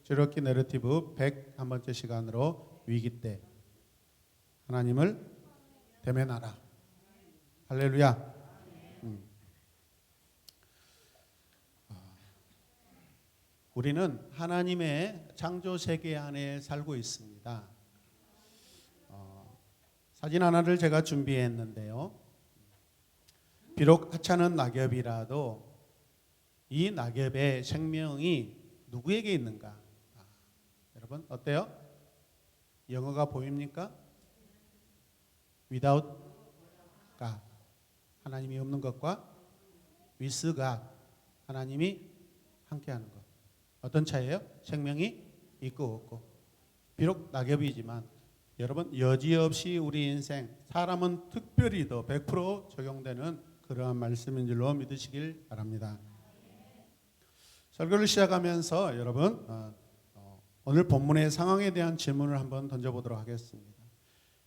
주력기 내러티브 101번째 시간으로 위기 때 하나님을 대면하라. 할렐루야. 우리는 하나님의 창조 세계 안에 살고 있습니다. 사진 하나를 제가 준비했는데요. 비록 하찮은 낙엽이라도 이 낙엽의 생명이 누구에게 있는가? 여러분 어때요? 영어가 보입니까? Without God, 하나님이 없는 것과 with God, 하나님이 함께하는 것. 어떤 차이예요? 생명이 있고 없고. 비록 낙엽이지만 여러분 여지없이 우리 인생, 사람은 특별히 더 100% 적용되는 그러한 말씀인 줄로 믿으시길 바랍니다. 설교를 시작하면서 여러분 오늘 본문의 상황에 대한 질문을 한번 던져보도록 하겠습니다.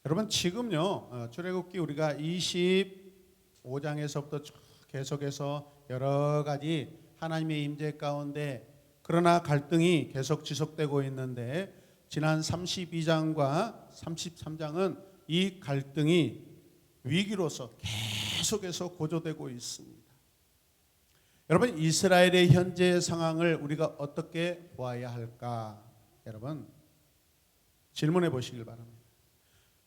여러분 지금요 출애굽기 우리가 25장에서부터 계속해서 여러 가지 하나님의 임재 가운데 그러나 갈등이 계속 지속되고 있는데 지난 32장과 33장은 이 갈등이 위기로서 계속해서 고조되고 있습니다. 여러분 이스라엘의 현재 상황을 우리가 어떻게 보아야 할까? 여러분 질문해 보시길 바랍니다.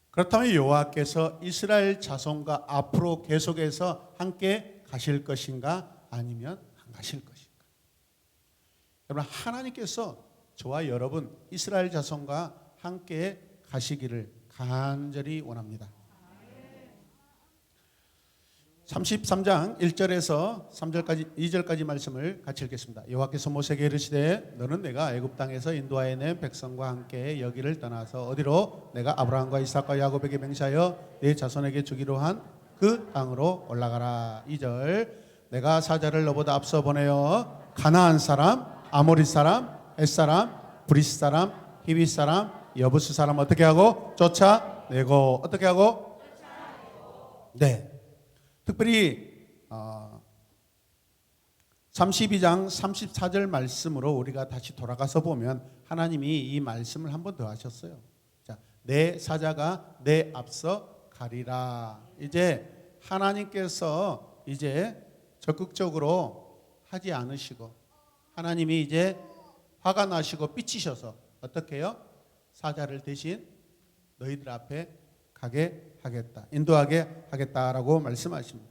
그렇다면 여호와께서 이스라엘 자손과 앞으로 계속해서 함께 가실 것인가? 아니면 안 가실 것인가? 여러분 하나님께서 저와 여러분 이스라엘 자손과 함께 가시기를 간절히 원합니다. 33장 1절에서 3절까지 2절까지 말씀을 같이 읽겠습니다. 여호와께서 모세에게 이르시되 너는 내가 애굽 땅에서 인도하여 낸 백성과 함께 여기를 떠나서 어디로 내가 아브라함과 이삭과 야곱에게 맹세하여 네 자손에게 주기로 한 그 땅으로 올라가라. 2절 내가 사자를 너보다 앞서 보내어 가나안 사람, 아모리 사람, 헷 사람, 브리스 사람, 히비 사람, 여부스 사람 어떻게 하고 쫓아내고 어떻게 하고 네. 특별히 32장 34절 말씀으로 우리가 다시 돌아가서 보면 하나님이 이 말씀을 한 번 더 하셨어요. 자, 내 사자가 내 앞서 가리라. 이제 하나님께서 이제 적극적으로 하지 않으시고 하나님이 이제 화가 나시고 삐치셔서 어떻게 해요? 사자를 대신 너희들 앞에 가게 하겠다. 인도하게 하겠다라고 말씀하십니다.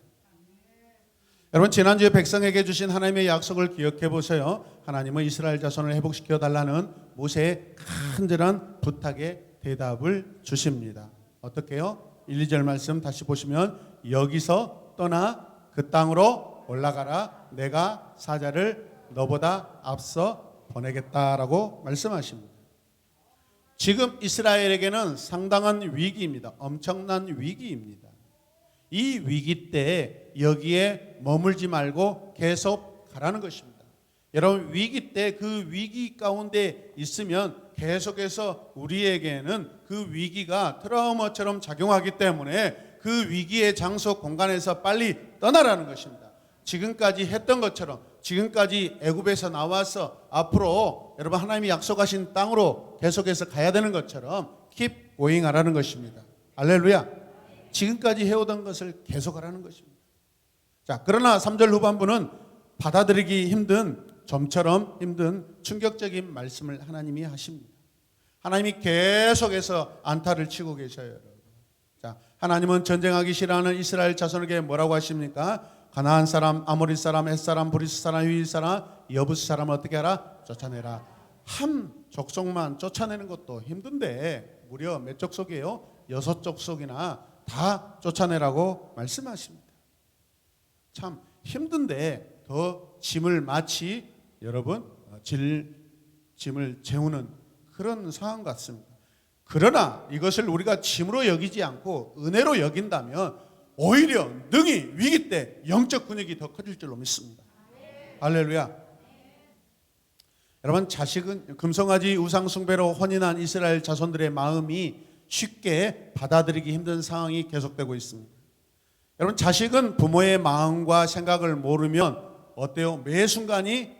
여러분 지난주에 백성에게 주신 하나님의 약속을 기억해 보세요. 하나님은 이스라엘 자손을 회복시켜 달라는 모세의 간절한 부탁에 대답을 주십니다. 어떻게 해요? 1, 2절 말씀 다시 보시면 여기서 떠나 그 땅으로 올라가라. 내가 사자를 너보다 앞서 보내겠다라고 말씀하십니다. 지금 이스라엘에게는 상당한 위기입니다. 엄청난 위기입니다. 이 위기 때 여기에 머물지 말고 계속 가라는 것입니다. 여러분 위기 때 그 위기 가운데 있으면 계속해서 우리에게는 그 위기가 트라우마처럼 작용하기 때문에 그 위기의 장소 공간에서 빨리 떠나라는 것입니다. 지금까지 했던 것처럼 지금까지 애굽에서 나와서 앞으로 여러분 하나님이 약속하신 땅으로 계속해서 가야 되는 것처럼 keep going 하라는 것입니다. 할렐루야. 지금까지 해오던 것을 계속하라는 것입니다. 자, 그러나 3절 후반부는 받아들이기 힘든 점처럼 힘든 충격적인 말씀을 하나님이 하십니다. 하나님이 계속해서 안타를 치고 계셔요, 여러분. 자, 하나님은 전쟁하기 싫어하는 이스라엘 자손에게 뭐라고 하십니까? 가나안 사람, 아모리 사람, 헷 사람, 브리스 사람, 히위 사람, 여부스 사람을 어떻게 하라? 쫓아내라. 한 족속만 쫓아내는 것도 힘든데 무려 몇 족속이에요? 6족속이나 다 쫓아내라고 말씀하십니다. 참 힘든데 더 짐을 마치 여러분 짐을 재우는 그런 상황 같습니다. 그러나 이것을 우리가 짐으로 여기지 않고 은혜로 여긴다면 오히려 능히 위기 때 영적 근육이 더 커질 줄로 믿습니다. 할렐루야. 여러분 자식은 금송아지 우상 숭배로 혼인한 이스라엘 자손들의 마음이 쉽게 받아들이기 힘든 상황이 계속되고 있습니다. 여러분 자식은 부모의 마음과 생각을 모르면 어때요? 매 순간이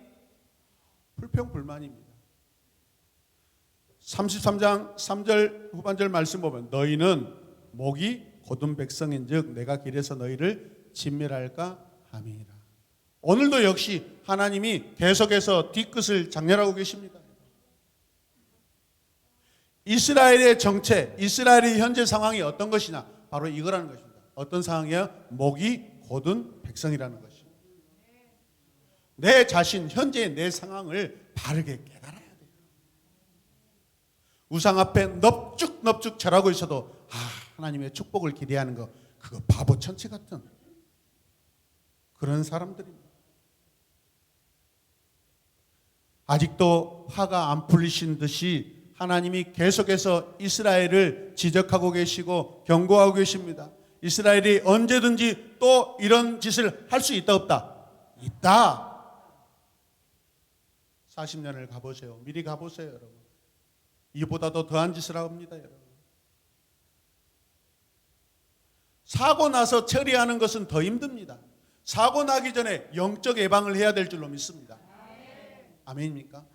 불평불만입니다. 33장 3절 후반절 말씀 보면 너희는 목이 곧은 백성인즉 내가 길에서 너희를 진멸할까 함이니라. 오늘도 역시 하나님이 계속해서 뒤끝을 장렬하고 계십니다. 이스라엘의 정체, 이스라엘의 현재 상황이 어떤 것이냐? 바로 이거라는 것입니다. 어떤 상황이에요? 목이 곧은 백성이라는 것입니다. 내 자신, 현재의 내 상황을 바르게 깨달아야 돼요. 우상 앞에 넙죽넙죽 절하고 있어도 하나님의 축복을 기대하는 거, 그거 바보 천치 같은 그런 사람들입니다. 아직도 화가 안 풀리신 듯이 하나님이 계속해서 이스라엘을 지적하고 계시고 경고하고 계십니다. 이스라엘이 언제든지 또 이런 짓을 할 수 있다 없다? 있다. 40년을 가보세요. 미리 가보세요, 여러분. 이보다도 더한 짓을 합니다, 여러분. 사고 나서 처리하는 것은 더 힘듭니다. 사고 나기 전에 영적 예방을 해야 될 줄로 믿습니다. 아멘입니까?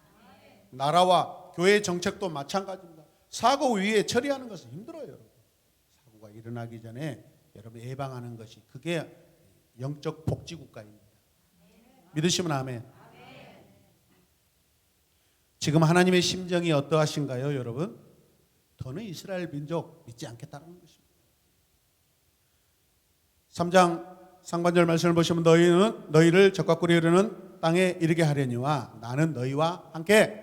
나라와 교회 정책도 마찬가지입니다. 사고 위에 처리하는 것은 힘들어요, 여러분. 사고가 일어나기 전에 여러분 예방하는 것이, 그게 영적 복지국가입니다. 믿으시면 아멘. 지금 하나님의 심정이 어떠하신가요, 여러분? 더는 이스라엘 민족 믿지 않겠다는 것입니다. 3장 상반절 말씀을 보시면 너희를 적과 꿀이 흐르는 땅에 이르게 하려니와 나는 너희와 함께.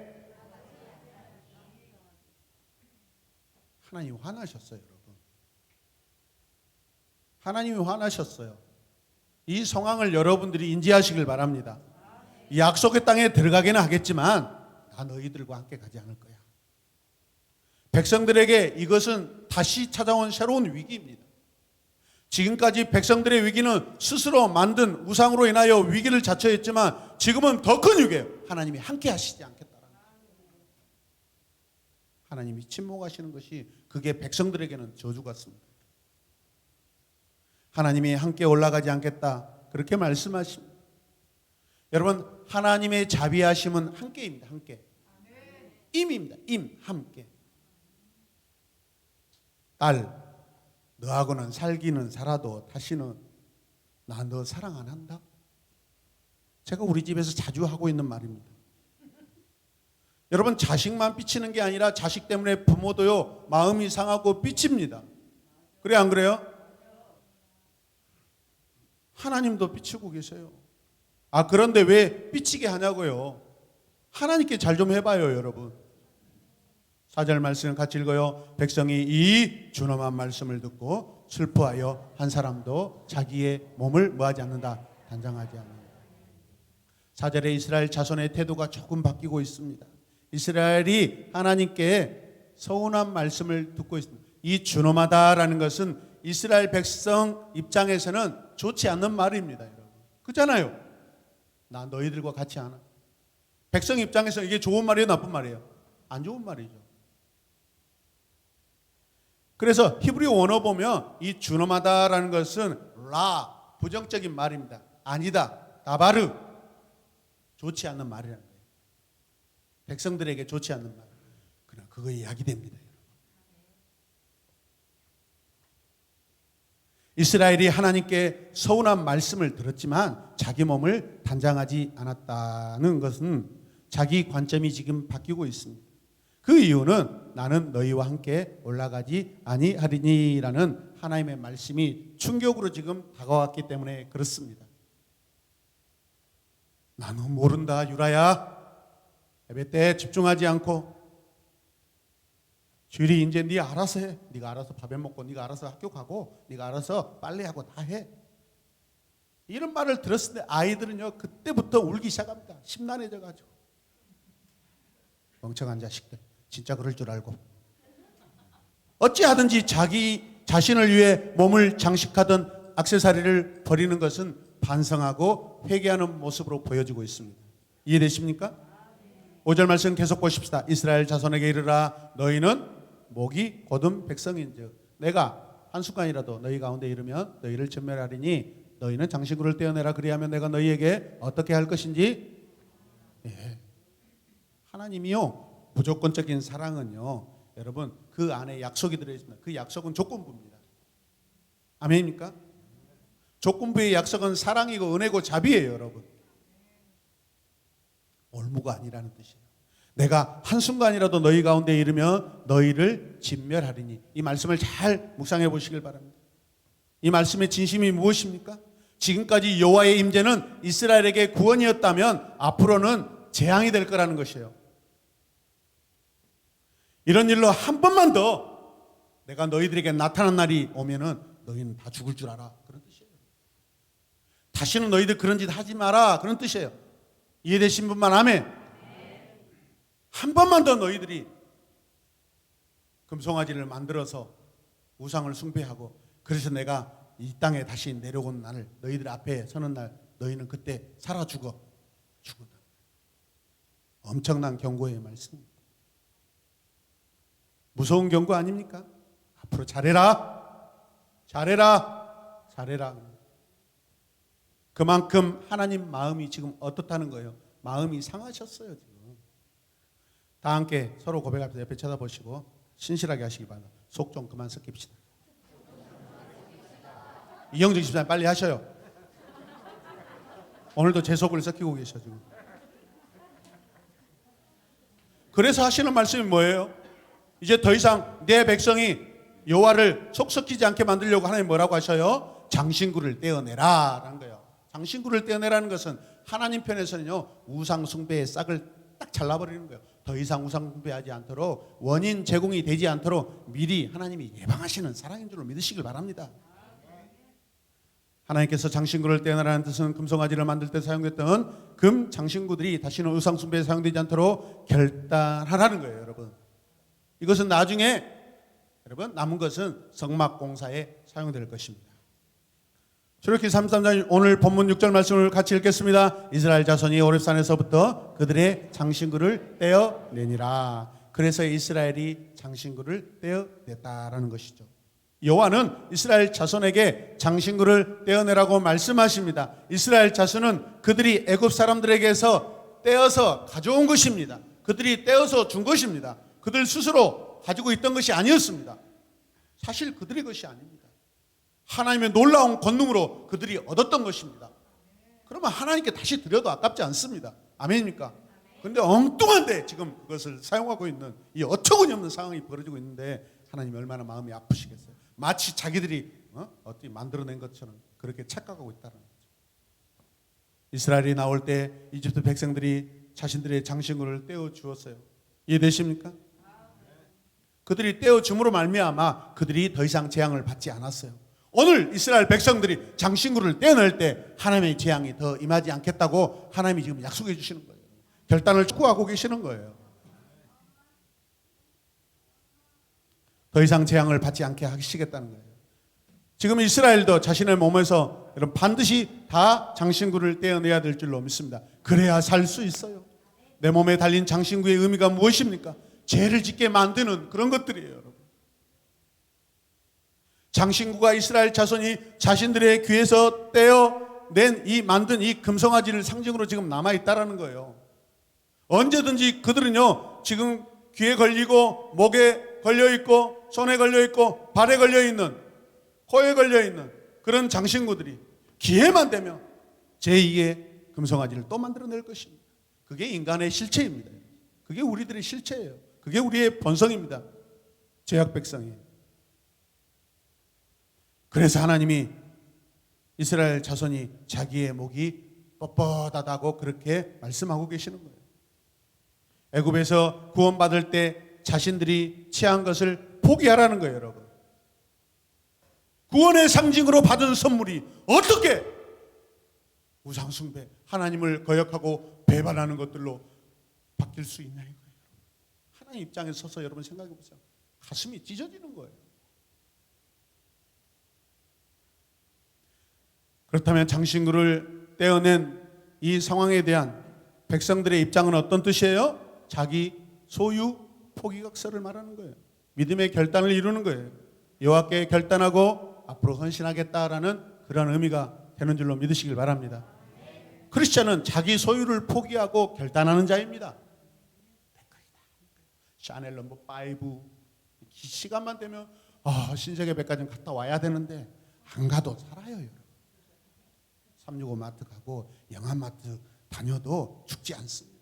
하나님이 화나셨어요, 여러분. 하나님이 화나셨어요. 이 상황을 여러분들이 인지하시길 바랍니다. 이 약속의 땅에 들어가기는 하겠지만 나 너희들과 함께 가지 않을 거야. 백성들에게 이것은 다시 찾아온 새로운 위기입니다. 지금까지 백성들의 위기는 스스로 만든 우상으로 인하여 위기를 자초했지만 지금은 더 큰 위기예요. 하나님이 함께 하시지 않겠다라는 거예요. 하나님이 침묵하시는 것이, 그게 백성들에게는 저주 같습니다. 하나님이 함께 올라가지 않겠다, 그렇게 말씀하십니다. 여러분, 하나님의 자비하심은 함께입니다. 함께. 임입니다. 임, 함께. 딸, 너하고는 살기는 살아도 다시는 나 너 사랑 안 한다? 제가 우리 집에서 자주 하고 있는 말입니다. 여러분, 자식만 삐치는 게 아니라 자식 때문에 부모도요 마음이 상하고 삐칩니다. 그래 안 그래요? 하나님도 삐치고 계세요. 그런데 왜 삐치게 하냐고요? 하나님께 잘 좀 해봐요, 여러분. 4절 말씀 같이 읽어요. 백성이 이 준엄한 말씀을 듣고 슬퍼하여 한 사람도 자기의 몸을 뭐하지 않는다? 단장하지 않는다. 4절에 이스라엘 자손의 태도가 조금 바뀌고 있습니다. 이스라엘이 하나님께 서운한 말씀을 듣고 있습니다. 이 준엄하다라는 것은 이스라엘 백성 입장에서는 좋지 않는 말입니다, 여러분. 그렇잖아요. 나 너희들과 같이 하나. 백성 입장에서 이게 좋은 말이에요, 나쁜 말이에요? 안 좋은 말이죠. 그래서 히브리 원어 보면 이 준엄하다라는 것은 라, 부정적인 말입니다. 아니다, 다바르, 좋지 않는 말이라는 거예요. 백성들에게 좋지 않는 말. 그러나 그거 이야기됩니다. 이스라엘이 하나님께 서운한 말씀을 들었지만 자기 몸을 단장하지 않았다는 것은 자기 관점이 지금 바뀌고 있습니다. 그 이유는 나는 너희와 함께 올라가지 아니하리니라는 하나님의 말씀이 충격으로 지금 다가왔기 때문에 그렇습니다. 나는 모른다, 유라야. 예배 때 집중하지 않고 주일이 이제 네 알아서 해. 네가 알아서 밥에 먹고 네가 알아서 학교 가고 네가 알아서 빨래하고 다 해. 이런 말을 들었을 때 아이들은요 그때부터 울기 시작합니다. 심란해져가지고. 멍청한 자식들. 진짜 그럴 줄 알고. 어찌하든지 자기 자신을 위해 몸을 장식하던 액세서리를 버리는 것은 반성하고 회개하는 모습으로 보여지고 있습니다. 이해되십니까? 5절 말씀 계속 보십시다. 이스라엘 자손에게 이르라 너희는 목이 곧은 백성인즉 내가 한순간이라도 너희 가운데 이르면 너희를 전멸하리니 너희는 장식구를 떼어내라. 그리하면 내가 너희에게 어떻게 할 것인지. 하나님이요 무조건적인 사랑은요, 여러분 그 안에 약속이 들어있습니다. 그 약속은 조건부입니다. 아멘입니까? 조건부의 약속은 사랑이고 은혜고 자비예요, 여러분. 올무가 아니라는 뜻이에요. 내가 한순간이라도 너희 가운데 이르면 너희를 진멸하리니. 이 말씀을 잘 묵상해 보시길 바랍니다. 이 말씀의 진심이 무엇입니까? 지금까지 여호와의 임재는 이스라엘에게 구원이었다면 앞으로는 재앙이 될 거라는 것이에요. 이런 일로 한 번만 더 내가 너희들에게 나타난 날이 오면은 너희는 다 죽을 줄 알아. 그런 뜻이에요. 다시는 너희들 그런 짓 하지 마라. 그런 뜻이에요. 이해되신 분만 아멘. 한 번만 더 너희들이 금송아지를 만들어서 우상을 숭배하고 그래서 내가 이 땅에 다시 내려온 날을 너희들 앞에 서는 날 너희는 그때 살아 죽어. 죽는다. 엄청난 경고의 말씀입니다. 무서운 경고 아닙니까? 앞으로 잘해라. 잘해라. 잘해라. 그만큼 하나님 마음이 지금 어떻다는 거예요? 마음이 상하셨어요, 지금. 다 함께 서로 고백하면서 옆에 쳐다보시고 신실하게 하시기 바랍니다. 속 좀 그만 섞입시다. 이영정 집사님 빨리 하셔요. 오늘도 제 속을 섞이고 계셔 지금. 그래서 하시는 말씀이 뭐예요? 이제 더 이상 내 백성이 여호와를 속 섞이지 않게 만들려고 하나님 뭐라고 하셔요? 장신구를 떼어내라 라는 거예요. 장신구를 떼어내라는 것은 하나님 편에서는요, 우상 숭배의 싹을 딱 잘라버리는 거예요. 더 이상 우상 숭배하지 않도록, 원인 제공이 되지 않도록 미리 하나님이 예방하시는 사랑인 줄로 믿으시길 바랍니다. 하나님께서 장신구를 떼어내라는 뜻은 금송아지를 만들 때 사용됐던 금 장신구들이 다시는 우상 숭배에 사용되지 않도록 결단하라는 거예요, 여러분. 이것은 나중에 여러분 남은 것은 성막 공사에 사용될 것입니다. 출애굽기 33장 오늘 본문 6절 말씀을 같이 읽겠습니다. 이스라엘 자손이 호렙산에서부터 그들의 장신구를 떼어내니라. 그래서 이스라엘이 장신구를 떼어냈다라는 것이죠. 여호와는 이스라엘 자손에게 장신구를 떼어내라고 말씀하십니다. 이스라엘 자손은 그들이 애굽 사람들에게서 떼어서 가져온 것입니다. 그들이 떼어서 준 것입니다. 그들 스스로 가지고 있던 것이 아니었습니다. 사실 그들의 것이 아닙니다. 하나님의 놀라운 권능으로 그들이 얻었던 것입니다. 그러면 하나님께 다시 드려도 아깝지 않습니다. 아멘입니까? 그런데 엉뚱한데 지금 그것을 사용하고 있는 이 어처구니 없는 상황이 벌어지고 있는데 하나님이 얼마나 마음이 아프시겠어요. 마치 자기들이 어떻게 만들어낸 것처럼 그렇게 착각하고 있다는 거죠. 이스라엘이 나올 때 이집트 백성들이 자신들의 장신구를 떼어주었어요. 이해되십니까? 그들이 떼어줌으로 말미암아 그들이 더 이상 재앙을 받지 않았어요. 오늘 이스라엘 백성들이 장신구를 떼어낼 때 하나님의 재앙이 더 임하지 않겠다고 하나님이 지금 약속해 주시는 거예요. 결단을 촉구하고 계시는 거예요. 더 이상 재앙을 받지 않게 하시겠다는 거예요. 지금 이스라엘도 자신의 몸에서 여러분 반드시 다 장신구를 떼어내야 될 줄로 믿습니다. 그래야 살 수 있어요. 내 몸에 달린 장신구의 의미가 무엇입니까? 죄를 짓게 만드는 그런 것들이에요, 여러분. 장신구가 이스라엘 자손이 자신들의 귀에서 떼어낸 이 만든 이 금송아지를 상징으로 지금 남아있다라는 거예요. 언제든지 그들은요, 지금 귀에 걸리고 목에 걸려있고 손에 걸려있고 발에 걸려있는 코에 걸려있는 그런 장신구들이 기회만 되면 제2의 금송아지를 또 만들어낼 것입니다. 그게 인간의 실체입니다. 그게 우리들의 실체예요. 그게 우리의 본성입니다. 죄악 백성이에요. 그래서 하나님이 이스라엘 자손이 자기의 목이 뻣뻣하다고 그렇게 말씀하고 계시는 거예요. 애굽에서 구원받을 때 자신들이 취한 것을 포기하라는 거예요, 여러분. 구원의 상징으로 받은 선물이 어떻게 우상숭배, 하나님을 거역하고 배반하는 것들로 바뀔 수 있냐 이거예요. 하나님 입장에 서서 여러분 생각해 보세요. 가슴이 찢어지는 거예요. 그렇다면 장신구를 떼어낸 이 상황에 대한 백성들의 입장은 어떤 뜻이에요? 자기 소유 포기각서를 말하는 거예요. 믿음의 결단을 이루는 거예요. 여호와께 결단하고 앞으로 헌신하겠다라는 그런 의미가 되는 줄로 믿으시길 바랍니다. 크리스찬은 자기 소유를 포기하고 결단하는 자입니다. 샤넬 넘버 5 시간만 되면 신세계 백화점 갔다 와야 되는데 안 가도 살아요. 여러분. 365 마트 가고 영화 마트 다녀도 죽지 않습니다.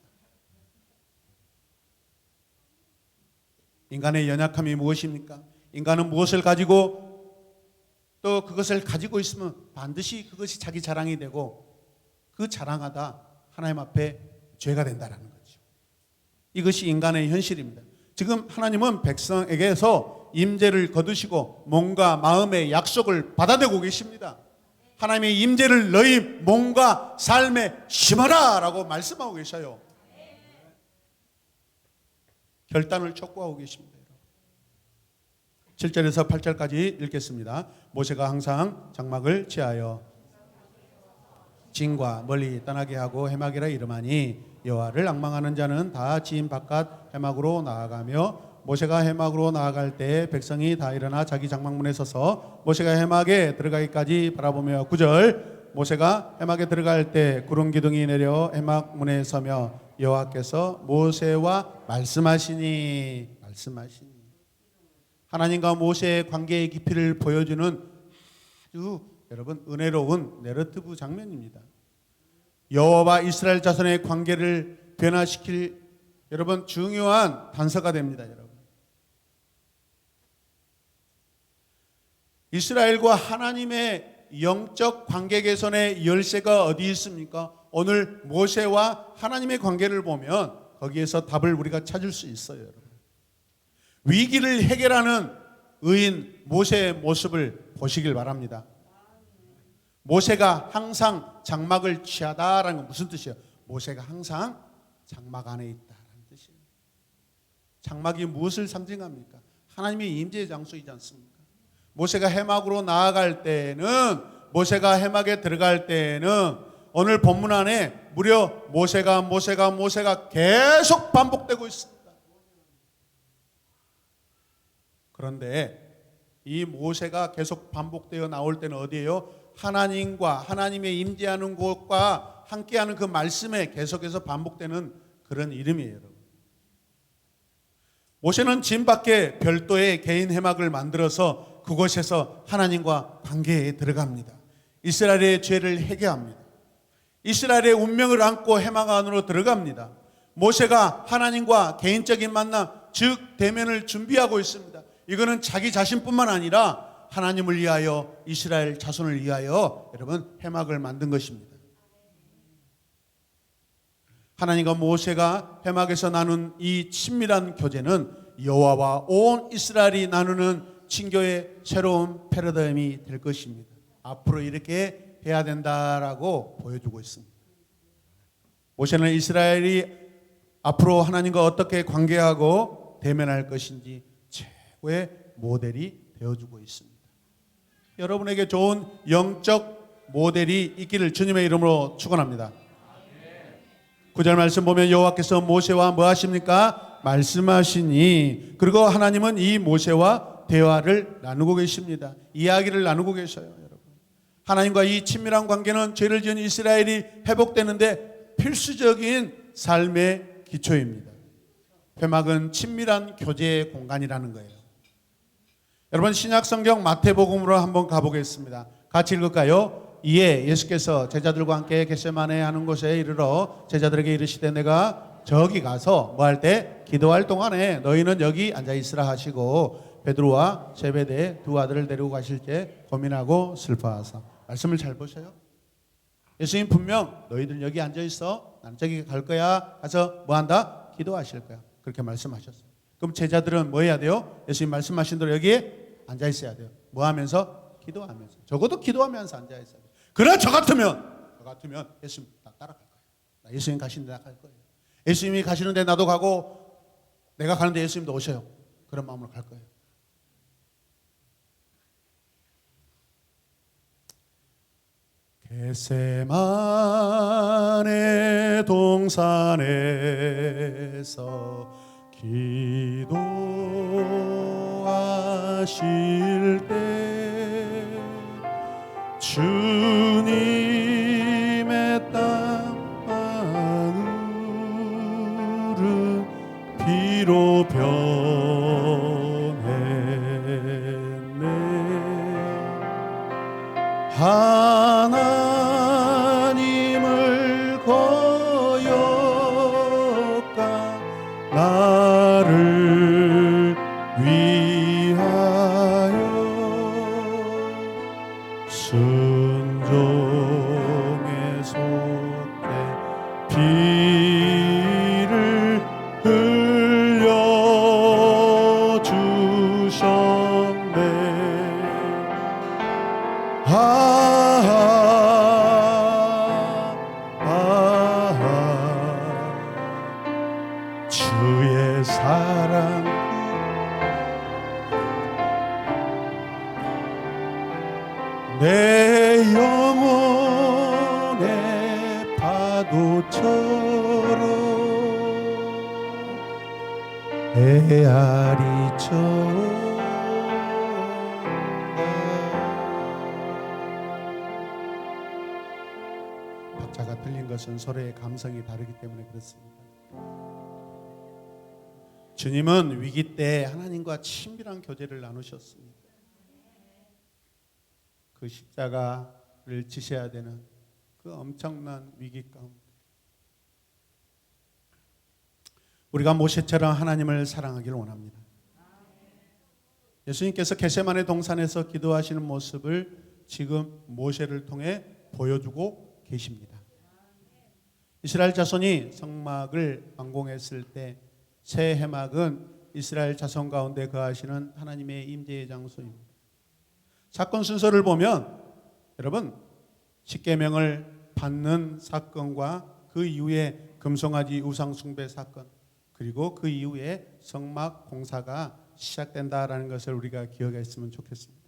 인간의 연약함이 무엇입니까? 인간은 무엇을 가지고 또 그것을 가지고 있으면 반드시 그것이 자기 자랑이 되고 그 자랑하다 하나님 앞에 죄가 된다라는 거죠. 이것이 인간의 현실입니다. 지금 하나님은 백성에게서 임재를 거두시고 몸과 마음의 약속을 받아내고 계십니다. 하나님의 임재를 너희 몸과 삶에 심어라 라고 말씀하고 계셔요. 결단을 촉구하고 계십니다. 7절에서 8절까지 읽겠습니다. 모세가 항상 장막을 취하여 진과 멀리 떠나게 하고 해막이라 이름하니 여호와를 앙망하는 자는 다 진 바깥 해막으로 나아가며 모세가 해막으로 나아갈 때 백성이 다 일어나 자기 장막문에 서서 모세가 해막에 들어가기까지 바라보며 9절 모세가 해막에 들어갈 때 구름 기둥이 내려 해막문에 서며 여호와께서 모세와 말씀하시니 하나님과 모세의 관계의 깊이를 보여주는 아주 여러분 은혜로운 내러티브 장면입니다. 여호와와 이스라엘 자손의 관계를 변화시킬 여러분 중요한 단서가 됩니다. 여러분 이스라엘과 하나님의 영적 관계 개선의 열쇠가 어디 있습니까? 오늘 모세와 하나님의 관계를 보면 거기에서 답을 우리가 찾을 수 있어요. 여러분. 위기를 해결하는 의인 모세의 모습을 보시길 바랍니다. 모세가 항상 장막을 취하다라는 건 무슨 뜻이에요? 모세가 항상 장막 안에 있다라는 뜻이에요. 장막이 무엇을 상징합니까? 하나님의 임재의 장소이지 않습니까? 모세가 해막으로 나아갈 때는 모세가 해막에 들어갈 때는 오늘 본문 안에 무려 모세가 계속 반복되고 있습니다. 그런데 이 모세가 계속 반복되어 나올 때는 어디예요? 하나님과 하나님의 임재하는 곳과 함께하는 그 말씀에 계속해서 반복되는 그런 이름이에요. 여러분. 모세는 진 밖에 별도의 개인 해막을 만들어서 그곳에서 하나님과 관계에 들어갑니다. 이스라엘의 죄를 회개합니다. 이스라엘의 운명을 안고 해막 안으로 들어갑니다. 모세가 하나님과 개인적인 만남, 즉 대면을 준비하고 있습니다. 이거는 자기 자신뿐만 아니라 하나님을 위하여 이스라엘 자손을 위하여 여러분 해막을 만든 것입니다. 하나님과 모세가 해막에서 나눈 이 친밀한 교제는 여호와와 온 이스라엘이 나누는 친교의 새로운 패러다임이 될 것입니다. 앞으로 이렇게 해야 된다라고 보여주고 있습니다. 모세는 이스라엘이 앞으로 하나님과 어떻게 관계하고 대면할 것인지 최고의 모델이 되어주고 있습니다. 여러분에게 좋은 영적 모델이 있기를 주님의 이름으로 축원합니다. 9절 말씀 보면 여호와께서 모세와 뭐 하십니까? 말씀하시니 그리고 하나님은 이 모세와 대화를 나누고 계십니다. 이야기를 나누고 계셔요. 여러분. 하나님과 이 친밀한 관계는 죄를 지은 이스라엘이 회복되는데 필수적인 삶의 기초입니다. 회막은 친밀한 교제의 공간이라는 거예요. 여러분 신약성경 마태복음으로 한번 가보겠습니다. 같이 읽을까요? 이에 예수께서 제자들과 함께 겟세마네 하는 곳에 이르러 제자들에게 이르시되 내가 저기 가서 뭐 할 때? 기도할 동안에 너희는 여기 앉아있으라 하시고 베드로와 제베데의 두 아들을 데리고 가실 때 고민하고 슬퍼하사. 말씀을 잘 보세요. 예수님 분명 너희들 여기 앉아있어 나는 저기 갈 거야 가서 뭐 한다? 기도하실 거야. 그렇게 말씀하셨어요. 그럼 제자들은 뭐 해야 돼요? 예수님 말씀하신 대로 여기에 앉아 있어야 돼요. 뭐 하면서? 기도하면서. 적어도 기도하면서 앉아 있어야 돼요. 그러나 저 같으면 예수님 나 따라갈 거예요. 나 예수님 가시는데 나 갈 거예요. 예수님이 가시는데 나도 가고 내가 가는데 예수님도 오셔요. 그런 마음으로 갈 거예요. 겟세마네 동산에서 기도하실 때 주님의 땀방울은 비로 변했네. 하나님을 거역가 나를 위하여 순종의 속에 피를 흘려 주셨네. 주의 사랑 내 영혼의 파도처럼 헤아리쳐 박자가 틀린 것은 서로의 감성이 다르기 때문에 그렇습니다. 주님은 위기 때 하나님과 친밀한 교제를 나누셨습니다. 그 십자가를 지셔야 되는 그 엄청난 위기 가운데 우리가 모세처럼 하나님을 사랑하기를 원합니다. 예수님께서 겟세마네 동산에서 기도하시는 모습을 지금 모세를 통해 보여주고 계십니다. 이스라엘 자손이 성막을 완공했을 때 새 해막은 이스라엘 자손 가운데 거하시는 하나님의 임재의 장소입니다. 사건 순서를 보면 여러분 십계명을 받는 사건과 그 이후에 금송아지 우상 숭배 사건 그리고 그 이후에 성막 공사가 시작된다라는 것을 우리가 기억했으면 좋겠습니다.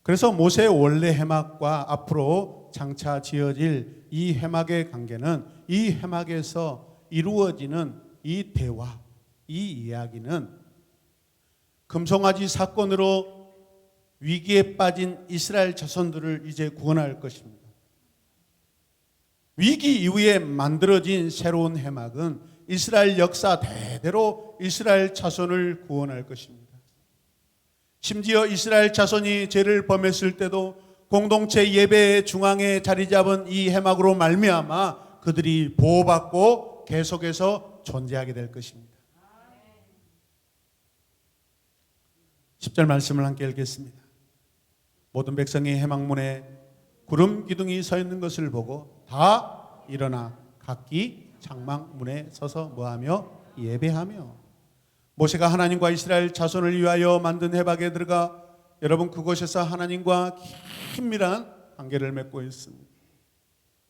그래서 모세의 원래 해막과 앞으로 장차 지어질 이 해막의 관계는 이 해막에서 이루어지는 이 대화, 이 이야기는 금송아지 사건으로 위기에 빠진 이스라엘 자손들을 이제 구원할 것입니다. 위기 이후에 만들어진 새로운 해막은 이스라엘 역사 대대로 이스라엘 자손을 구원할 것입니다. 심지어 이스라엘 자손이 죄를 범했을 때도 공동체 예배의 중앙에 자리 잡은 이 해막으로 말미암아 그들이 보호받고 계속해서 존재하게 될 것입니다. 10절 말씀을 함께 읽겠습니다. 모든 백성이 해막문에 구름 기둥이 서 있는 것을 보고 다 일어나 각기 장막문에 서서 뭐하며 예배하며 모세가 하나님과 이스라엘 자손을 위하여 만든 해막에 들어가 여러분 그곳에서 하나님과 긴밀한 관계를 맺고 있습니다.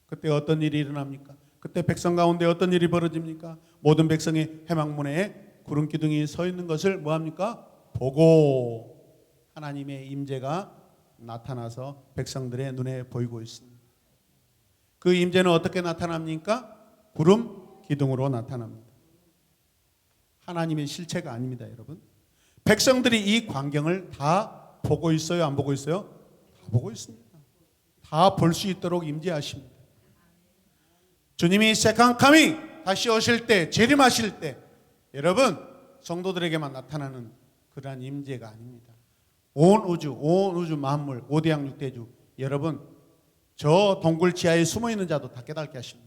그때 어떤 일이 일어납니까? 그때 백성 가운데 어떤 일이 벌어집니까? 모든 백성이 해막문에 구름 기둥이 서 있는 것을 뭐합니까? 보고 하나님의 임재가 나타나서 백성들의 눈에 보이고 있습니다. 그 임재는 어떻게 나타납니까? 구름 기둥으로 나타납니다. 하나님의 실체가 아닙니다, 여러분. 백성들이 이 광경을 다 보고 있어요, 안 보고 있어요? 다 보고 있습니다. 다 볼 수 있도록 임재하십니다. 주님이 세컨 카밍 다시 오실 때, 재림하실 때 여러분 성도들에게만 나타나는 그러한 임재가 아닙니다. 온 우주 만물, 5대양 6대주 여러분 저 동굴 지하에 숨어 있는 자도 다 깨닫게 하십니다.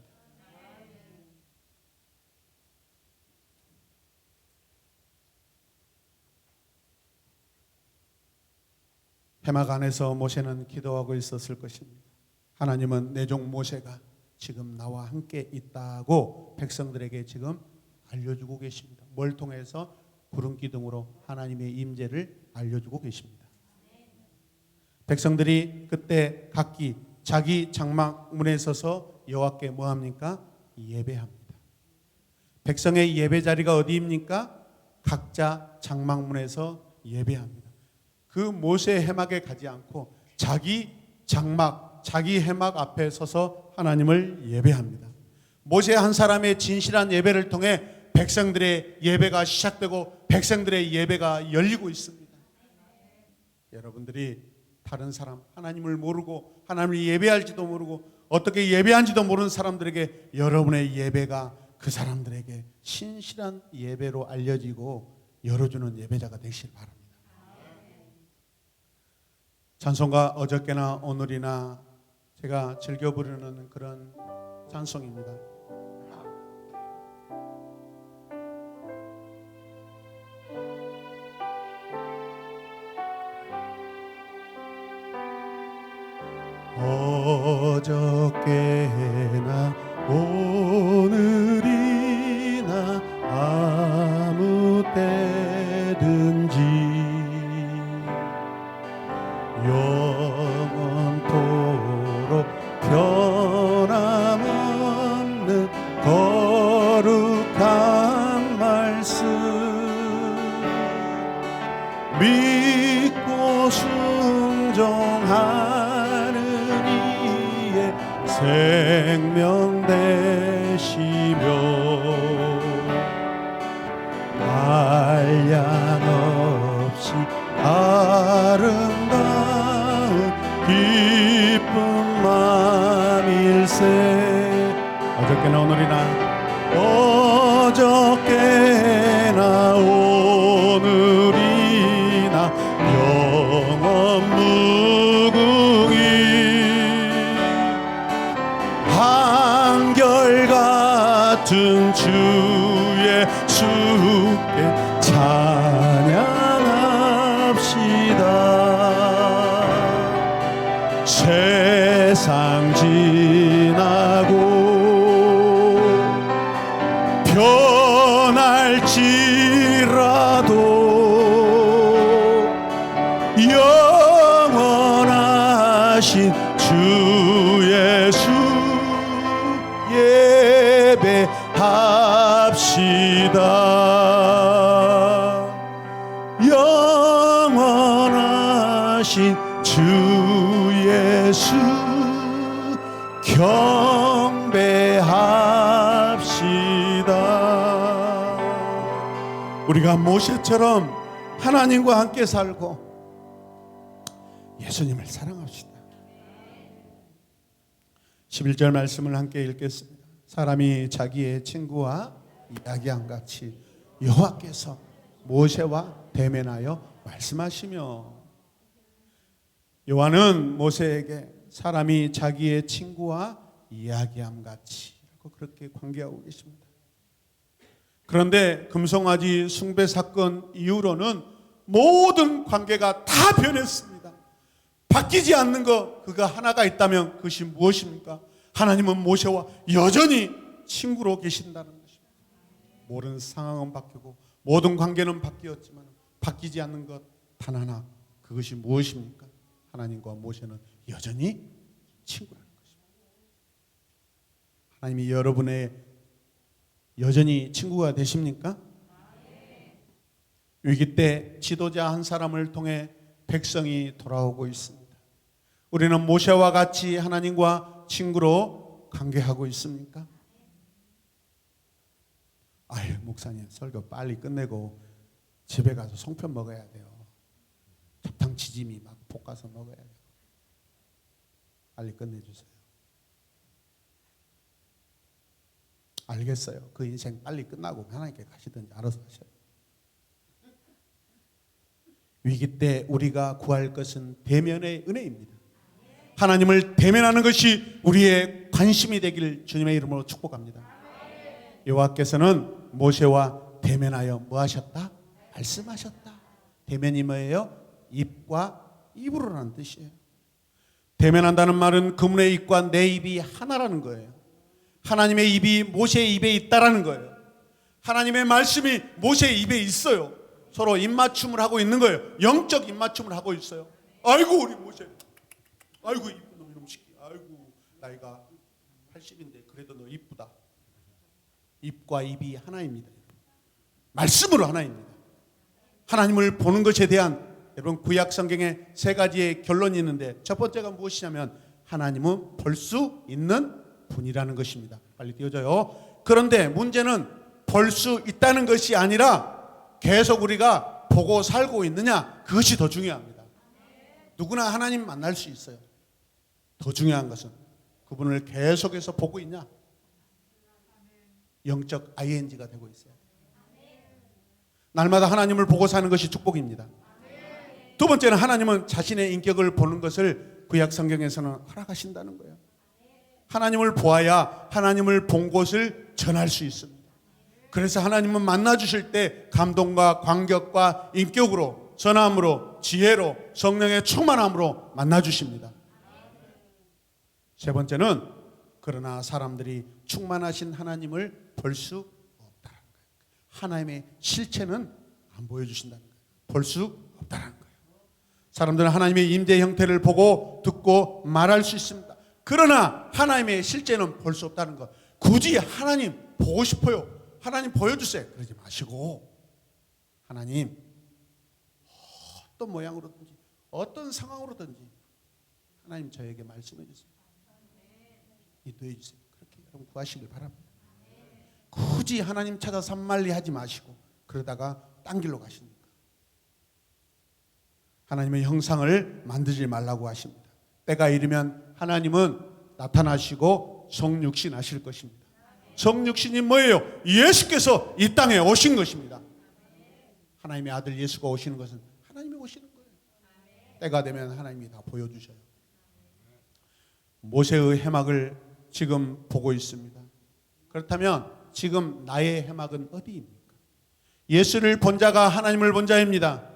해막 안에서 모세는 기도하고 있었을 것입니다. 하나님은 내 종 모세가 지금 나와 함께 있다고 백성들에게 지금 알려주고 계십니다. 뭘 통해서? 구름 기둥으로 하나님의 임재를 알려주고 계십니다. 백성들이 그때 각기 자기 장막문에 서서 여호와께 뭐합니까? 예배합니다. 백성의 예배 자리가 어디입니까? 각자 장막문에서 예배합니다. 그 모세 해막에 가지 않고 자기 장막, 자기 해막 앞에 서서 하나님을 예배합니다. 모세 한 사람의 진실한 예배를 통해 백성들의 예배가 시작되고 백성들의 예배가 열리고 있습니다. 여러분들이 다른 사람, 하나님을 모르고 하나님을 예배할지도 모르고 어떻게 예배한지도 모르는 사람들에게 여러분의 예배가 그 사람들에게 신실한 예배로 알려지고 열어주는 예배자가 되시길 바랍니다. 찬송가 어저께나 오늘이나 제가 즐겨 부르는 그런 찬송입니다. 어저께나 오늘이나 아무 때든지 영원토록 변함없는 거룩한 말씀 믿고 순종하는 이의 생명 되시며 한량 없이 아름다운 기쁜 마음일세. 어저께나 오늘이나 어저께나 오늘이나 영원 무궁히 한결같은 주 예수께 찬양합시다. 세상 지나고 변할지라도 영원하신 주 예수 예배합시다. 영원하신 주 예수 경배합시다. 우리가 모세처럼 하나님과 함께 살고 예수님을 사랑합시다. 11절 말씀을 함께 읽겠습니다. 사람이 자기의 친구와 이야기한 같이 여호와께서 모세와 대면하여 말씀하시며. 요한은 모세에게 사람이 자기의 친구와 이야기함 같이 그렇게 관계하고 계십니다. 그런데 금송아지 숭배 사건 이후로는 모든 관계가 다 변했습니다. 바뀌지 않는 것, 그가 하나가 있다면 그것이 무엇입니까? 하나님은 모세와 여전히 친구로 계신다는 것입니다. 모든 상황은 바뀌고 모든 관계는 바뀌었지만 바뀌지 않는 것 단 하나, 그것이 무엇입니까? 하나님과 모세는 여전히 친구라는 것입니다. 하나님이 여러분의 여전히 친구가 되십니까? 위기 때 지도자 한 사람을 통해 백성이 돌아오고 있습니다. 우리는 모세와 같이 하나님과 친구로 관계하고 있습니까? 아유, 목사님 설교 빨리 끝내고 집에 가서 송편 먹어야 돼요. 찹탕 지짐이 막 볶아서 먹어야 돼요. 빨리 끝내주세요. 알겠어요. 그 인생 빨리 끝나고 하나님께 가시든지 알아서 하셔요. 위기 때 우리가 구할 것은 대면의 은혜입니다. 하나님을 대면하는 것이 우리의 관심이 되길 주님의 이름으로 축복합니다. 여호와께서는 모세와 대면하여 뭐 하셨다? 말씀하셨다. 대면이 뭐예요? 입과 입으로라는 뜻이에요. 대면한다는 말은 그분의 입과 내 입이 하나라는 거예요. 하나님의 입이 모세의 입에 있다라는 거예요. 하나님의 말씀이 모세의 입에 있어요. 서로 입맞춤을 하고 있는 거예요. 영적 입맞춤을 하고 있어요. 아이고 우리 모세, 아이고 이쁜 놈 이놈 새끼, 아이고 나이가 80인데 그래도 너 이쁘다. 입과 입이 하나입니다. 말씀으로 하나입니다. 하나님을 보는 것에 대한 여러분 구약 성경에 세 가지의 결론이 있는데 첫 번째가 무엇이냐면 하나님은 볼 수 있는 분이라는 것입니다. 빨리 띄워줘요. 그런데 문제는 볼 수 있다는 것이 아니라 계속 우리가 보고 살고 있느냐, 그것이 더 중요합니다. 누구나 하나님 만날 수 있어요. 더 중요한 것은 그분을 계속해서 보고 있냐. 영적 ING가 되고 있어요. 날마다 하나님을 보고 사는 것이 축복입니다. 두 번째는 하나님은 자신의 인격을 보는 것을 구약 성경에서는 허락하신다는 거예요. 하나님을 보아야 하나님을 본 곳을 전할 수 있습니다. 그래서 하나님은 만나 주실 때 감동과 감격과 인격으로, 전함으로, 지혜로, 성령의 충만함으로 만나 주십니다. 세 번째는 그러나 사람들이 충만하신 하나님을 볼 수 없다는 거예요. 하나님의 실체는 안 보여주신다는 거예요. 볼 수 없다는 거예요. 사람들은 하나님의 임재 형태를 보고 듣고 말할 수 있습니다. 그러나 하나님의 실제는 볼 수 없다는 것. 굳이 하나님 보고 싶어요, 하나님 보여주세요, 그러지 마시고 하나님 어떤 모양으로든지 어떤 상황으로든지 하나님 저에게 말씀해 주세요, 인도해 주세요. 그렇게 여러분 구하시길 바랍니다. 굳이 하나님 찾아 산말리 하지 마시고 그러다가 딴 길로 가십니까? 하나님의 형상을 만들지 말라고 하십니다. 때가 이르면 하나님은 나타나시고 성육신 하실 것입니다. 성육신이 뭐예요? 예수께서 이 땅에 오신 것입니다. 하나님의 아들 예수가 오시는 것은 하나님이 오시는 거예요. 때가 되면 하나님이 다 보여주셔요. 모세의 해막을 지금 보고 있습니다. 그렇다면 지금 나의 해막은 어디입니까? 예수를 본 자가 하나님을 본 자입니다.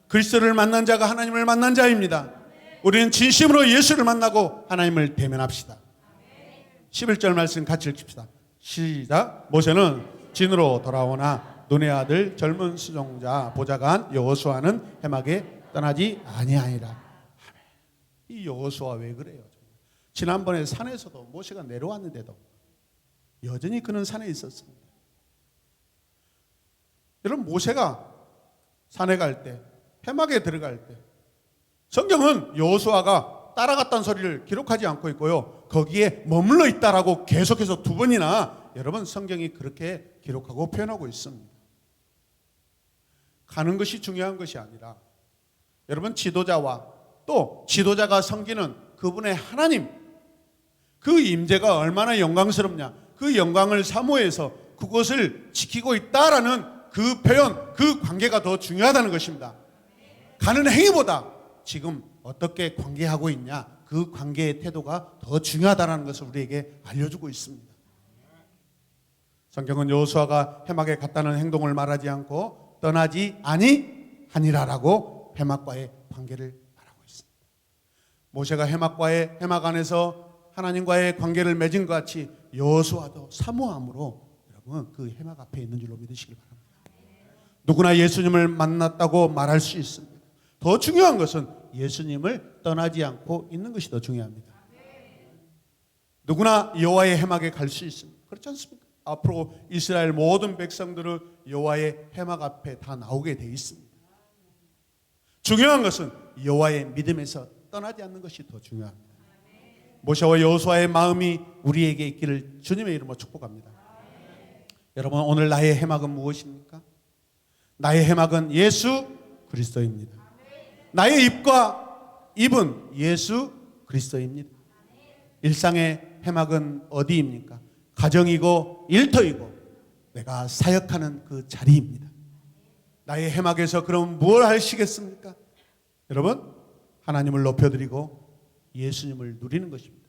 그리스도를 만난 자가 하나님을 만난 자입니다. 우리는 진심으로 예수를 만나고 하나님을 대면합시다. 11절 말씀 같이 읽읍시다. 시작. 모세는 진으로 돌아오나 눈의 아들 젊은 수종자 보좌관 여호수아는 해막에 떠나지 아니하니라. 이 여호수아 왜 그래요? 지난번에 산에서도 모세가 내려왔는데도 여전히 그는 산에 있었습니다. 여러분, 모세가 산에 갈 때, 해막에 들어갈 때 성경은 여호수아가 따라갔다는 소리를 기록하지 않고 있고요, 거기에 머물러 있다라고 계속해서 두 번이나 여러분 성경이 그렇게 기록하고 표현하고 있습니다. 가는 것이 중요한 것이 아니라 여러분 지도자와 또 지도자가 섬기는 그분의 하나님, 그 임재가 얼마나 영광스럽냐, 그 영광을 사모해서 그것을 지키고 있다라는 그 표현, 그 관계가 더 중요하다는 것입니다. 가는 행위보다 지금 어떻게 관계하고 있냐, 그 관계의 태도가 더 중요하다는 것을 우리에게 알려주고 있습니다. 성경은 여호수아가 해막에 갔다는 행동을 말하지 않고 떠나지 아니하니라라고 해막과의 관계를 말하고 있습니다. 모세가 해막 안에서 하나님과의 관계를 맺은 것 같이 여호수아도 사모함으로 여러분 그 해막 앞에 있는 줄로 믿으시길 바랍니다. 누구나 예수님을 만났다고 말할 수 있습니다. 더 중요한 것은 예수님을 떠나지 않고 있는 것이 더 중요합니다. 누구나 여호와의 해막에 갈 수 있습니다. 그렇지 않습니까? 앞으로 이스라엘 모든 백성들은 여호와의 해막 앞에 다 나오게 돼 있습니다. 중요한 것은 여호와의 믿음에서 떠나지 않는 것이 더 중요합니다. 모세와 여호수아의 마음이 우리에게 있기를 주님의 이름으로 축복합니다. 여러분, 오늘 나의 해막은 무엇입니까? 나의 해막은 예수 그리스도입니다. 나의 입은 예수 그리스도입니다. 일상의 해막은 어디입니까? 가정이고 일터이고 내가 사역하는 그 자리입니다. 나의 해막에서 그럼 무엇을 하시겠습니까? 여러분, 하나님을 높여드리고 예수님을 누리는 것입니다.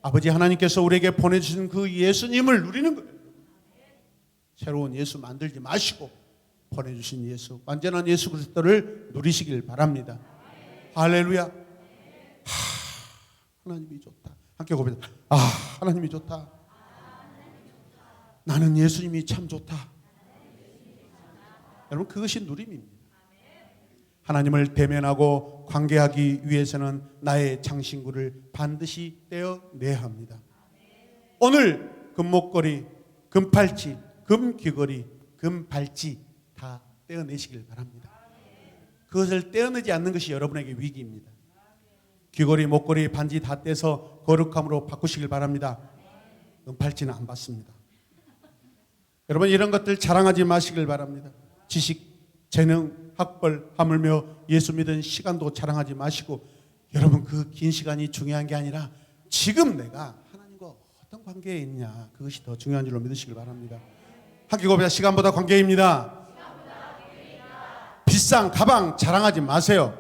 아버지 하나님께서 우리에게 보내주신 그 예수님을 누리는 거예요. 새로운 예수 만들지 마시고 보내주신 예수, 완전한 예수 그리스도를 누리시길 바랍니다. 할렐루야. 하나님이 좋다. 함께 고백합니다. 하나님이 좋다. 나는 예수님이 참 좋다. 여러분, 그것이 누림입니다. 하나님을 대면하고 관계하기 위해서는 나의 장신구를 반드시 떼어내야 합니다. 오늘 금목걸이, 금팔찌, 금귀걸이, 금발찌 다 떼어내시길 바랍니다. 그것을 떼어내지 않는 것이 여러분에게 위기입니다. 귀걸이, 목걸이, 반지 다 떼서 거룩함으로 바꾸시길 바랍니다. 금팔찌는 안 받습니다. 여러분, 이런 것들 자랑하지 마시길 바랍니다. 지식, 재능, 학벌, 하물며 예수 믿은 시간도 자랑하지 마시고, 여러분 그 긴 시간이 중요한 게 아니라 지금 내가 하나님과 어떤 관계에 있냐, 그것이 더 중요한 줄로 믿으시길 바랍니다. 학교 고백 시간보다 관계입니다. 비싼 가방 자랑하지 마세요.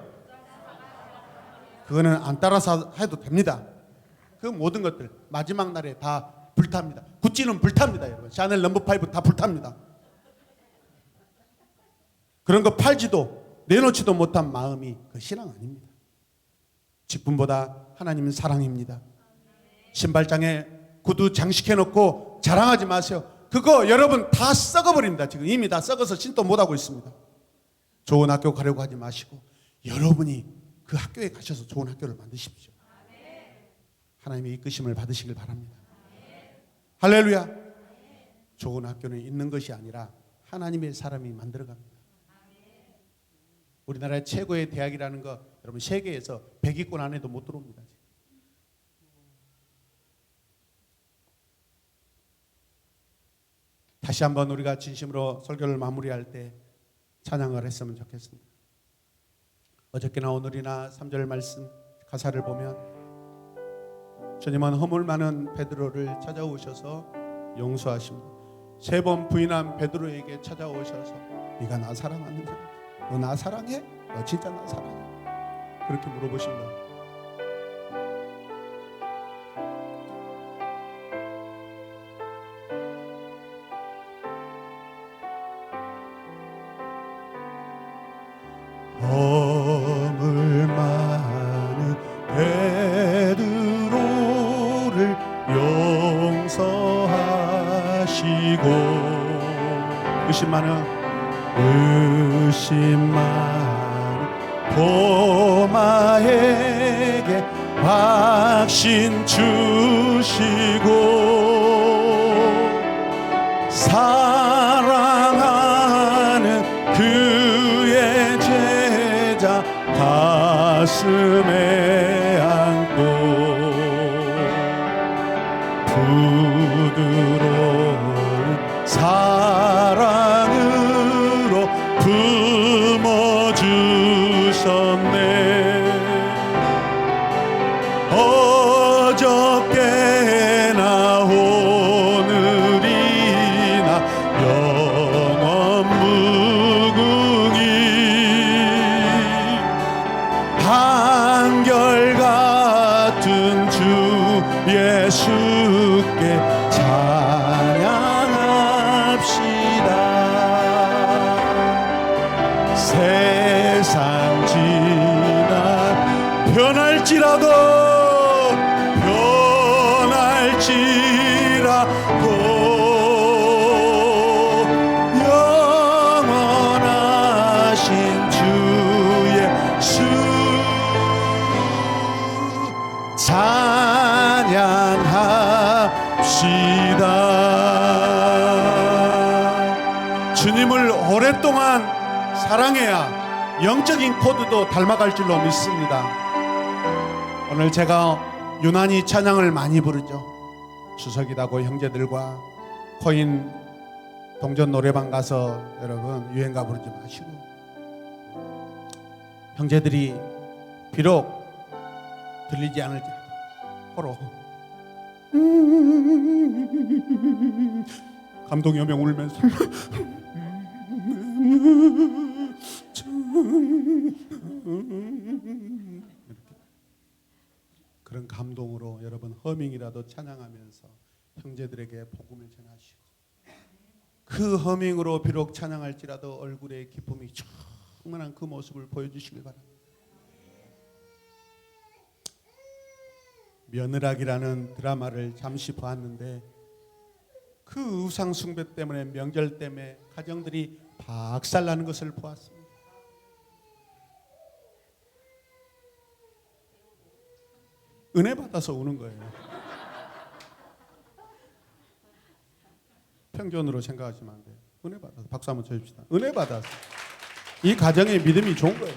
그거는 안 따라서 해도 됩니다. 그 모든 것들 마지막 날에 다 불탑니다. 구찌는 불탑니다, 여러분. 샤넬 넘버5 다 불탑니다. 그런 거 팔지도 내놓지도 못한 마음이 그 신앙 아닙니다. 직분보다 하나님은 사랑입니다. 신발장에 구두 장식해놓고 자랑하지 마세요. 그거 여러분 다 썩어버립니다. 지금 이미 다 썩어서 신도 못하고 있습니다. 좋은 학교 가려고 하지 마시고 여러분이 그 학교에 가셔서 좋은 학교를 만드십시오. 하나님의 이끄심을 받으시길 바랍니다. 할렐루야. 좋은 학교는 있는 것이 아니라 하나님의 사람이 만들어갑니다. 우리나라의 최고의 대학이라는 거 여러분 세계에서 100위권 안에도 못 들어옵니다. 다시 한번 우리가 진심으로 설교를 마무리할 때 찬양을 했으면 좋겠습니다. 어저께나 오늘이나 3절 말씀 가사를 보면 주님은 허물 많은 베드로를 찾아오셔서 용서하십니다. 3번 부인한 베드로에게 찾아오셔서 네가 나 사랑하느냐? 너 나 사랑해? 너 진짜 나 사랑해? 그렇게 물어보십니다. 허물 많은 베드로를 용서하시고 의심 많은 도마에게 확신 주시고 사랑하는 그의 제자 가슴에 안고 부드러운 사랑으로 품어주셨네. 어저께나 오늘이나 영원 무궁히 한결같은 주 예수께 찬양합시다. 세상 지나 영원하신 주 예수 찬양합시다. 주님을 오랫동안 사랑해야 영적인 코드도 닮아갈 줄로 믿습니다. 오늘 제가 유난히 찬양을 많이 부르죠. 추석이라고 형제들과 코인 동전 노래방 가서 여러분 유행가 부르지 마시고 형제들이 비록 들리지 않을지라도 서로 감동이 오면 울면서 그런 감동으로 여러분 허밍이라도 찬양하면서 형제들에게 복음을 전하시고 그 허밍으로 비록 찬양할지라도 얼굴에 기쁨이 충만한 그 모습을 보여주시길 바랍니다. 며느락이라는 드라마를 잠시 보았는데 그 우상 숭배 때문에 명절 때문에 가정들이 박살나는 것을 보았습니다. 은혜 받아서 우는 거예요. 평전으로 생각하시면 안 돼요. 은혜 받아서 박수 한번 쳐줍시다. 은혜 받아서 이 가정의 믿음이 좋은 거예요.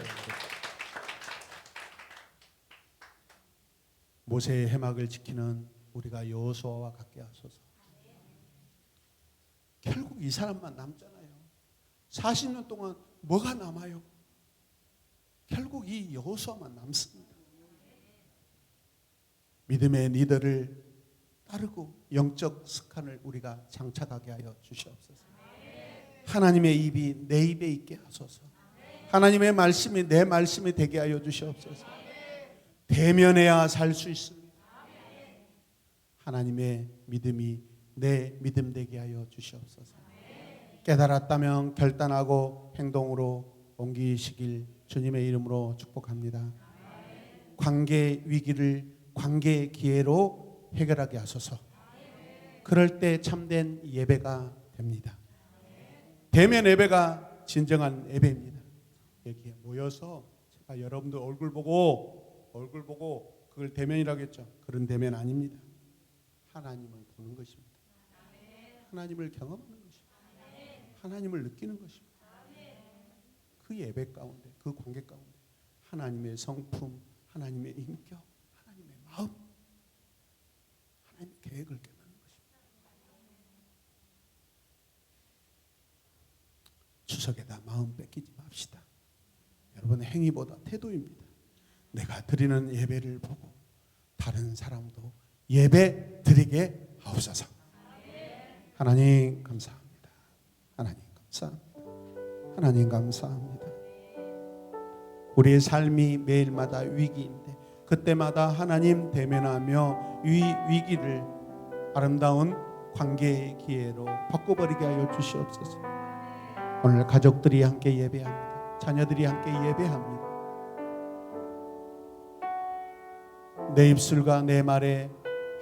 모세의 해막을 지키는 우리가 여호수아와 같게 하소서. 결국 이 사람만 남잖아요. 40년 동안 뭐가 남아요? 결국 이 여호수아만 남습니다. 믿음의 리더를 따르고 영적 습관을 우리가 장착하게 하여 주시옵소서. 하나님의 입이 내 입에 있게 하소서. 하나님의 말씀이 내 말씀이 되게 하여 주시옵소서. 대면해야 살 수 있습니다. 하나님의 믿음이 내 믿음 되게 하여 주시옵소서. 깨달았다면 결단하고 행동으로 옮기시길 주님의 이름으로 축복합니다. 관계 위기를 관계의 기회로 해결하게 하소서. 그럴 때 참된 예배가 됩니다. 대면 예배가 진정한 예배입니다. 여기에 모여서 제가 여러분들 얼굴 보고 그걸 대면이라고 했죠. 그런 대면 아닙니다. 하나님을 보는 것입니다. 하나님을 경험하는 것입니다. 하나님을 느끼는 것입니다. 그 예배 가운데, 그 관계 가운데 하나님의 성품, 하나님의 인격, 하나님의 마음, 하나님의 계획을 깨닫는 것입니다. 추석에다 마음 뺏기지 맙시다. 여러분의 행위보다 태도입니다. 내가 드리는 예배를 보고 다른 사람도 예배 드리게 하옵소서. 하나님 감사합니다. 하나님 감사합니다. 하나님 감사합니다. 우리의 삶이 매일마다 위기인데 그때마다 하나님 대면하며 위기를 아름다운 관계의 기회로 바꿔버리게 하여 주시옵소서. 오늘 가족들이 함께 예배합니다. 자녀들이 함께 예배합니다. 내 입술과 내 말에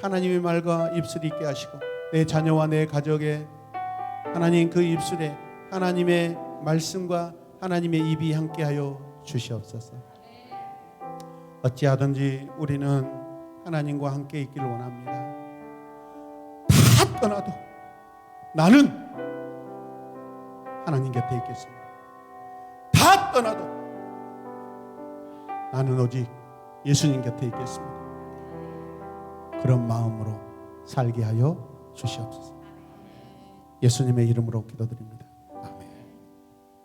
하나님의 말과 입술이 있게 하시고 내 자녀와 내 가족에 하나님 그 입술에 하나님의 말씀과 하나님의 입이 함께하여 주시옵소서. 어찌하든지 우리는 하나님과 함께 있기를 원합니다. 다 떠나도 나는 하나님 곁에 있겠습니다. 다 떠나도 나는 오직 예수님 곁에 있겠습니다. 그런 마음으로 살게 하여 주시옵소서. 예수님의 이름으로 기도드립니다.